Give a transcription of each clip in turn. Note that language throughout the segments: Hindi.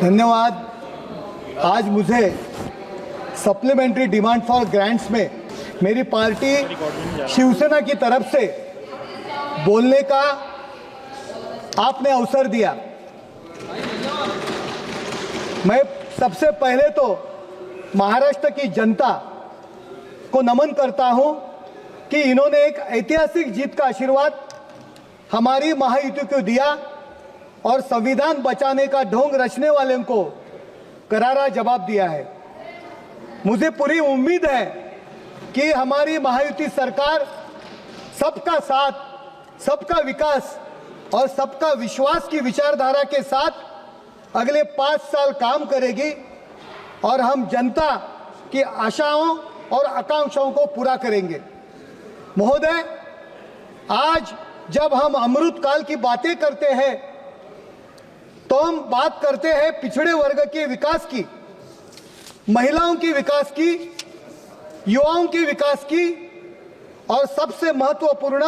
धन्यवाद। आज मुझे सप्लीमेंट्री डिमांड फॉर ग्रांट्स में मेरी पार्टी शिवसेना की तरफ से बोलने का आपने अवसर दिया। मैं सबसे पहले तो महाराष्ट्र की जनता को नमन करता हूं कि इन्होंने एक ऐतिहासिक जीत का आशीर्वाद हमारी महायुति को दिया और संविधान बचाने का ढोंग रचने वाले को करारा जवाब दिया है। मुझे पूरी उम्मीद है कि हमारी महायुति सरकार सबका साथ, सबका विकास और सबका विश्वास की विचारधारा के साथ अगले 5 साल काम करेगी और हम जनता की आशाओं और आकांक्षाओं को पूरा करेंगे। महोदय, आज जब हम अमृत काल की बातें करते हैं तो हम बात करते हैं पिछड़े वर्ग के विकास की, महिलाओं के विकास की, युवाओं के विकास की और सबसे महत्वपूर्ण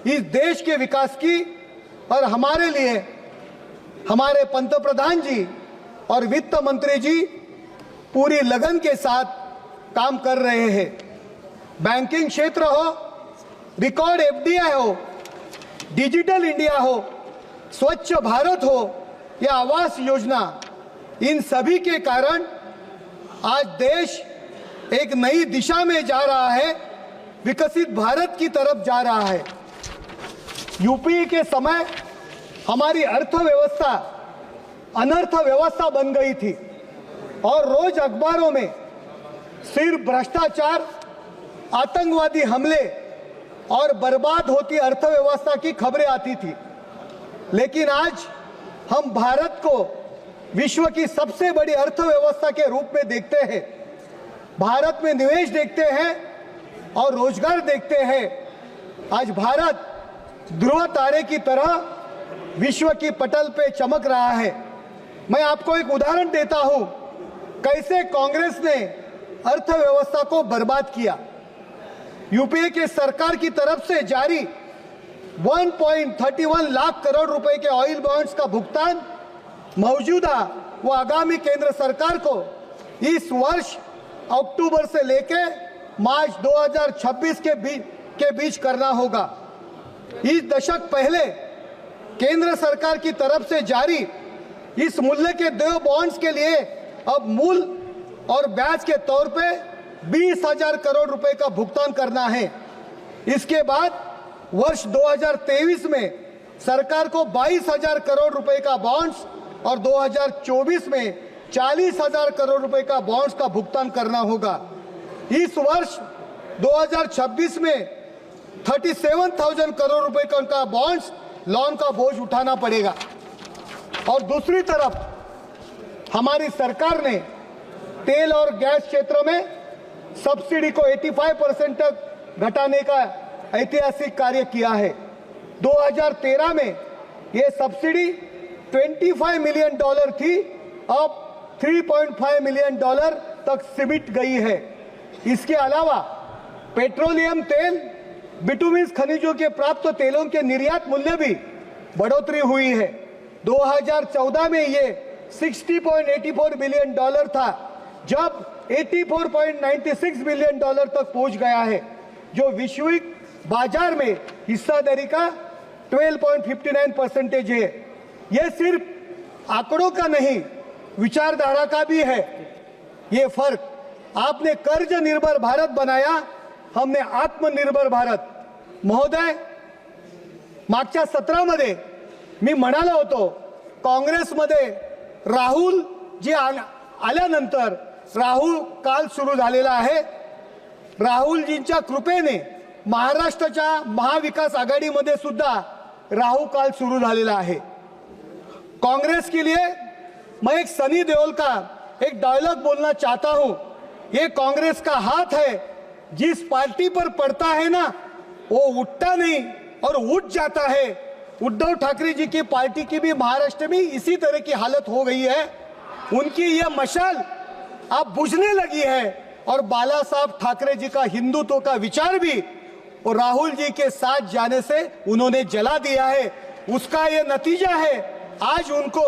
इस देश के विकास की। और हमारे लिए हमारे पंतप्रधान जी और वित्त मंत्री जी पूरी लगन के साथ काम कर रहे हैं। बैंकिंग क्षेत्र हो, रिकॉर्ड एफडीआई हो, डिजिटल इंडिया हो, स्वच्छ भारत हो या आवास योजना, इन सभी के कारण आज देश एक नई दिशा में जा रहा है, विकसित भारत की तरफ जा रहा है। यूपीए के समय हमारी अर्थव्यवस्था अनर्थ व्यवस्था बन गई थी और रोज अखबारों में सिर्फ भ्रष्टाचार, आतंकवादी हमले और बर्बाद होती अर्थव्यवस्था की खबरें आती थी। लेकिन आज हम भारत को विश्व की सबसे बड़ी अर्थव्यवस्था के रूप में देखते हैं। भारत में निवेश देखते हैं और रोजगार देखते हैं। आज भारत ध्रुव तारे की तरह विश्व की पटल पे चमक रहा है। मैं आपको एक उदाहरण देता हूं, कैसे कांग्रेस ने अर्थव्यवस्था को बर्बाद किया। यूपीए के सरकार की तरफ से जारी 1.31 लाख करोड़ रुपए के ऑयल बॉन्ड्स का भुगतान मौजूदा व आगामी केंद्र सरकार को इस वर्ष अक्टूबर से लेकर मार्च 2026 के बीच करना होगा। इस दशक पहले केंद्र सरकार की तरफ से जारी इस मूल्य के 2 बॉन्ड्स के लिए अब मूल और ब्याज के तौर पे 20,000 करोड़ रुपए का भुगतान करना है। इसके बाद वर्ष 2023 में सरकार को 22,000 करोड़ रुपए का बॉन्ड्स और 2024 में 40,000 करोड़ रुपए का बॉन्ड्स का भुगतान करना होगा। इस वर्ष 2026 में 37,000 करोड़ रुपए का बॉन्ड्स लोन का बोझ उठाना पड़ेगा। और दूसरी तरफ हमारी सरकार ने तेल और गैस क्षेत्र में सब्सिडी को 85% तक घटाने का ऐतिहासिक कार्य किया है। 2013 में यह सब्सिडी $25 मिलियन थी, अब $3.5 मिलियन तक सिमट गई है। इसके अलावा पेट्रोलियम तेल, बिटुमिन्स खनिजों के प्राप्त तेलों के निर्यात मूल्य भी बढ़ोतरी हुई है। 2014 में ये $60.84 बिलियन था, जब $84.96 बिलियन तक पहुंच गया है, जो वैश्विक बाजार में हिस्सेदारी का 12.59% है। यह सिर्फ आंकड़ों का नहीं, विचारधारा का भी है। ये फर्क, आपने कर्ज निर्भर भारत बनाया, हमने आत्मनिर्भर भारत। महोदय, मागच्या सत्रामध्ये मी म्हणालो होतो, काँग्रेसमध्ये राहुल जी आल्यानंतर राहुल काल सुरू झालेला आहे। राहुलजींच्या कृपेने महाराष्ट्राच्या महाविकास आघाडीमध्ये सुद्धा राहुल काल सुरू झालेला आहे। कांग्रेस के लिए मैं एक सनी देओल का एक डायलॉग बोलना चाहता हूं। ये कांग्रेस का हाथ है, जिस पार्टी पर पड़ता है ना वो उठता नहीं और उठ जाता है। उद्धव ठाकरे जी की पार्टी की भी महाराष्ट्र में इसी तरह की हालत हो गई है। उनकी यह मशाल अब बुझने लगी है और बाला साहब ठाकरे जी का हिंदुत्व का विचार भी और राहुल जी के साथ जाने से उन्होंने जला दिया है। उसका यह नतीजा है, आज उनको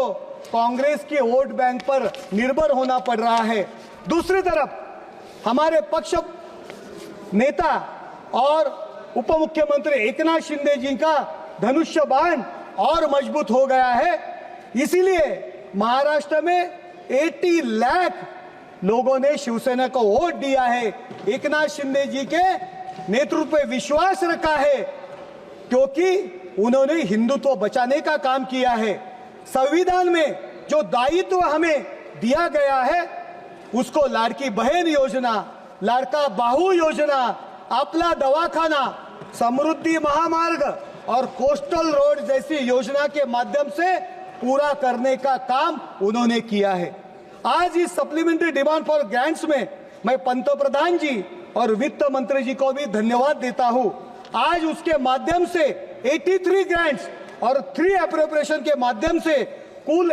कांग्रेस के वोट बैंक पर निर्भर होना पड़ रहा है। दूसरी तरफ हमारे पक्ष नेता और उप मुख्यमंत्री एकनाथ शिंदे जी का धनुष्य बाण और मजबूत हो गया है। इसीलिए महाराष्ट्र में 80 लाख लोगों ने शिवसेना को वोट दिया है, एकनाथ शिंदे जी के नेतृत्व पे विश्वास रखा है, क्योंकि उन्होंने हिंदुत्व बचाने का काम किया है। संविधान में जो दायित्व हमें दिया गया है उसको लाड़की बहन योजना, लाड़का बाहू योजना, आपला दवाखाना, समृद्धि महामार्ग और कोस्टल रोड जैसी योजना के माध्यम से पूरा करने का काम उन्होंने किया है। आज इस सप्लीमेंट्री डिमांड फॉर ग्रांट्स में मैं पंतप्रधान जी और वित्त मंत्री जी को भी धन्यवाद देता हूं। आज उसके माध्यम से 83 ग्रांट्स और 3 अप्रोप्रिएशन के माध्यम से कुल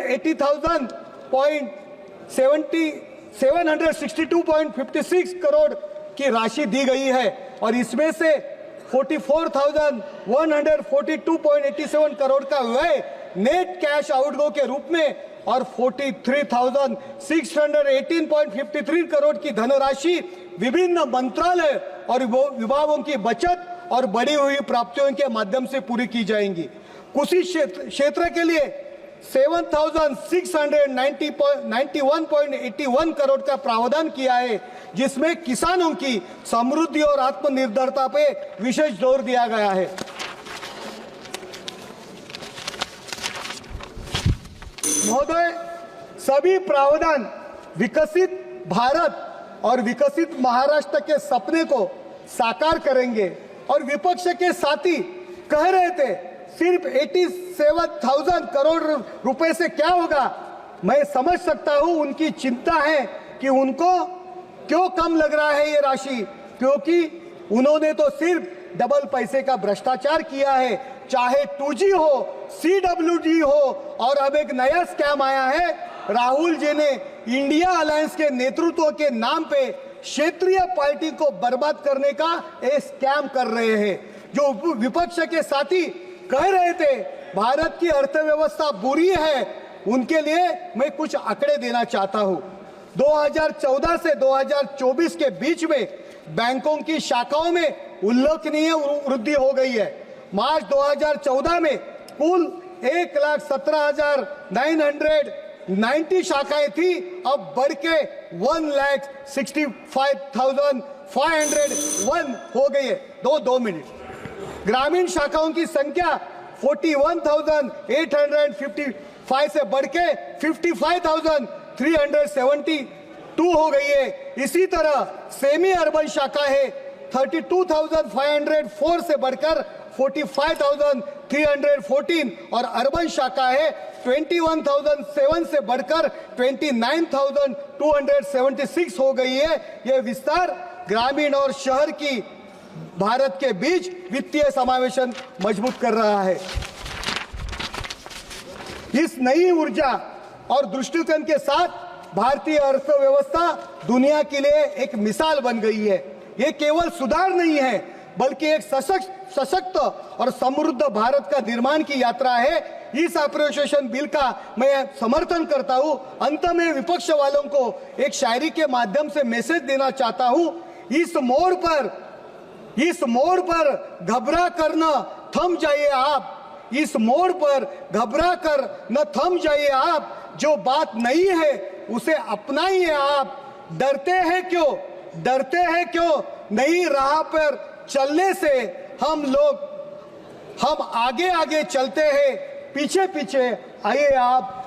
762.56 करोड़ की राशि दी गई है और इसमें से 44,142.87 करोड़ का व्यय नेट कैश आउटगो के रूप में और 43,618.53 करोड़ की धनराशि विभिन्न मंत्रालय और विभागों की बचत और बढ़ी हुई प्राप्तियों के माध्यम से पूरी की जाएंगी। कृषि क्षेत्र के लिए 7,691.81 करोड़ का प्रावधान किया है, जिसमें किसानों की समृद्धि और आत्मनिर्भरता पे विशेष जोर दिया गया है। महोदय, सभी प्रावधान विकसित भारत और विकसित महाराष्ट्र के सपने को साकार करेंगे और विपक्ष के साथी कह रहे थे सिर्फ 87,000 करोड़ रुपए से क्या होगा। मैं समझ सकता हूं उनकी चिंता है कि उनको क्यों कम लग रहा है ये राशि, क्योंकि उन्होंने तो सिर्फ डबल पैसे का भ्रष्टाचार किया है, चाहे 2G हो, CWD हो और अब एक नया स्कैम आया है। राहुल जी ने इंडिया अलायंस के नेतृत्व के नाम पे क्षेत्रीय पार्टी को बर्बाद करने का एक स्कैम कर रहे हैं। जो विपक्ष के साथी कह रहे थे भारत की अर्थव्यवस्था बुरी है, उनके लिए मैं कुछ आंकड़े देना चाहता हूं। 2014 से 2024 के बीच में बैंकों की शाखाओं में उल्लेखनीय वृद्धि हो गई है। मार्च 2014 में कुल 1,17,990 शाखाएं थी, अब बढ़ के 1,65,501 हो गई है। दो मिनट। ग्रामीण शाखाओं की संख्या 41,855 से बढ़ के 55,372 हो गई है। इसी तरह सेमी अर्बन शाखा है 32,504 से बढ़कर 45,314 और अर्बन शाखा है 21,007 से बढ़कर 29,276 हो गई है। यह विस्तार ग्रामीण और शहर की भारत के बीच वित्तीय समावेशन मजबूत कर रहा है। इस नई ऊर्जा और दृष्टिकोण के साथ भारतीय अर्थव्यवस्था दुनिया के लिए एक मिसाल बन गई है। ये केवल सुधार नहीं है, बल्कि एक सशक्त और समृद्ध भारत का निर्माण की यात्रा है। इस अप्रोप्रिएशन बिल का मैं समर्थन करता हूं। अंत में विपक्ष वालों को एक शायरी के माध्यम से मैसेज देना चाहता हूं। इस मोड़ पर घबरा कर न थम जाइए आप, इस मोड़ पर घबरा कर न थम जाइए आप, जो बात नहीं है उसे अपनाइए आप। डरते हैं क्यों नई राह पर चलने से हम आगे चलते हैं, पीछे आइए आप।